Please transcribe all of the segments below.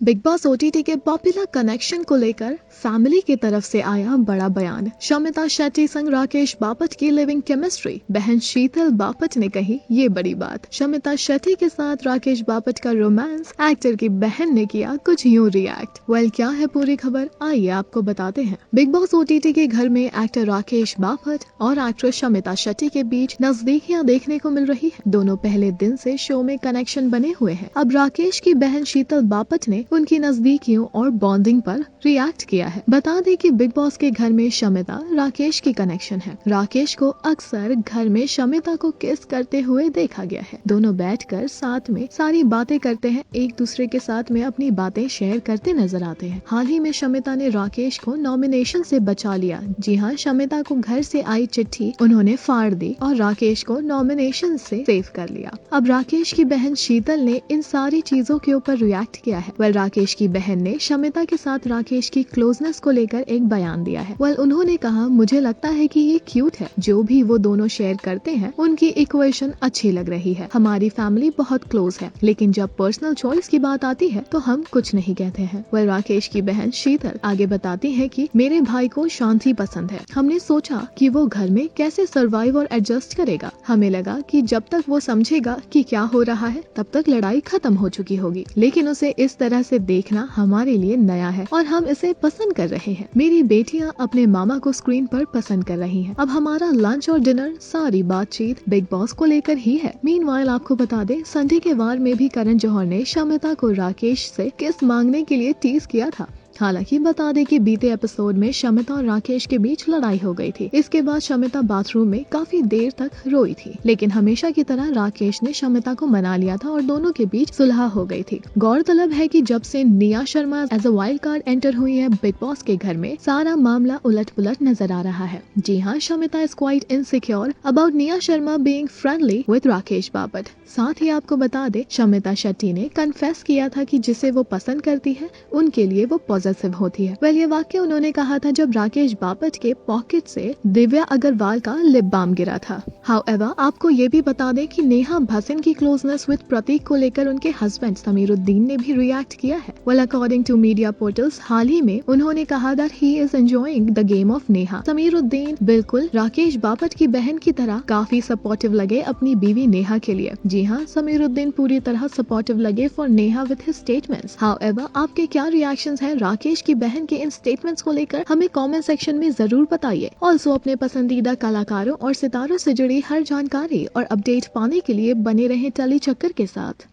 Big boss OTT के popular connection को लेकर फैमिली की तरफ से आया बड़ा बयान। शमिता शेट्टी संग राकेश बापट की लिविंग केमिस्ट्री, बहन शीतल बापट ने कही ये बड़ी बात। शमिता शेट्टी के साथ राकेश बापट का रोमांस एक्टर की बहन ने किया कुछ यूं रिएक्ट। क्या है पूरी खबर, आइए आपको बताते हैं। बिग बॉस ओटीटी के घर में एक्टर राकेश बापट और एक्ट्रेस शमिता शेट्टी के बीच नजदीकियां देखने को मिल रही है। दोनों पहले दिन से शो में कनेक्शन बने हुए हैं। अब राकेश की बहन शीतल बापट ने उनकी नजदीकियों और बॉन्डिंग पर रिएक्ट किया है। बता दें कि बिग बॉस के घर में शमिता राकेश की कनेक्शन है। राकेश को अक्सर घर में शमिता को किस करते हुए देखा गया है। दोनों बैठकर साथ में सारी बातें करते हैं, एक दूसरे के साथ में अपनी बातें शेयर करते नजर आते हैं। हाल ही में शमिता ने राकेश को नॉमिनेशन से बचा लिया। जी हाँ, शमिता को घर से आई चिट्ठी उन्होंने फाड़ दी और राकेश को नॉमिनेशन से सेव कर लिया। अब राकेश की बहन शीतल ने इन सारी चीजों के ऊपर रिएक्ट किया है। राकेश की बहन ने शमिता के साथ राकेश की क्लोजनेस को लेकर एक बयान दिया है। उन्होंने कहा, मुझे लगता है कि ये क्यूट है, जो भी वो दोनों शेयर करते हैं उनकी इक्वेशन अच्छी लग रही है। हमारी फैमिली बहुत क्लोज है, लेकिन जब पर्सनल चॉइस की बात आती है तो हम कुछ नहीं कहते हैं। राकेश की बहन शीतल आगे बताती है कि मेरे भाई को शांति पसंद है। हमने सोचा कि वो घर में कैसे सर्वाइव और एडजस्ट करेगा। हमें लगा कि जब तक वो समझेगा कि क्या हो रहा है तब तक लड़ाई खत्म हो चुकी होगी, लेकिन उसे इस तरह से देखना हमारे लिए नया है और हम इसे पसंद कर रहे हैं। मेरी बेटियां अपने मामा को स्क्रीन पर पसंद कर रही हैं। अब हमारा लंच और डिनर सारी बातचीत बिग बॉस को लेकर ही है। मीनवाइल आपको बता दें, संडे के वार में भी करण जौहर ने शमिता को राकेश से किस मांगने के लिए टीज किया था। हालांकि बता दें कि बीते एपिसोड में शमिता और राकेश के बीच लड़ाई हो गई थी। इसके बाद शमिता बाथरूम में काफी देर तक रोई थी, लेकिन हमेशा की तरह राकेश ने शमिता को मना लिया था और दोनों के बीच सुलह हो गई थी। गौरतलब है कि जब से Nia Sharma as a wild card enter हुई है बिग बॉस के घर में, सारा मामला उलट पुलट नजर आ रहा है। जी हाँ, Shamita is quite insecure about Nia Sharma being friendly with Rakesh Bapat. साथ ही आपको बता दें, शमिता शेट्टी ने कन्फेस किया था कि जिसे वो पसंद करती है उनके लिए वो पॉजिटिव होती है। ये वाक्य उन्होंने कहा था जब राकेश बापट के पॉकेट से दिव्या अग्रवाल का लिप बाम गिरा था। हाउएवर, आपको ये भी बता दें कि नेहा भसीन की क्लोजनेस विद प्रतीक को लेकर उनके हस्बैंड समीरुद्दीन ने भी रिएक्ट किया है। अकॉर्डिंग टू मीडिया पोर्टल्स, हाल ही में उन्होंने कहा that he is enjoying the game of Neha. Samiruddin बिल्कुल राकेश बापट की बहन की तरह काफी सपोर्टिव लगे अपनी बीवी नेहा के लिए। जी हाँ, समीरुद्दीन पूरी तरह सपोर्टिव लगे for Neha with his statements. However, आपके क्या रिएक्शंस हैं राकेश की बहन के इन स्टेटमेंट्स को लेकर, हमें कमेंट सेक्शन में जरूर बताइए। ऑल्सो अपने पसंदीदा कलाकारों और सितारों से जुड़ी हर जानकारी और अपडेट पाने के लिए बने रहें टेली चक्कर के साथ।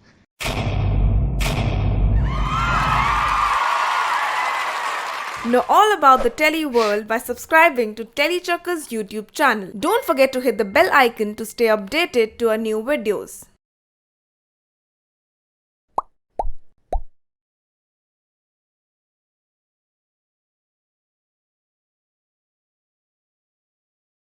Know all about the Telly world by subscribing to Telly Chakka's YouTube channel. Don't forget to hit the bell icon to stay updated to our new videos.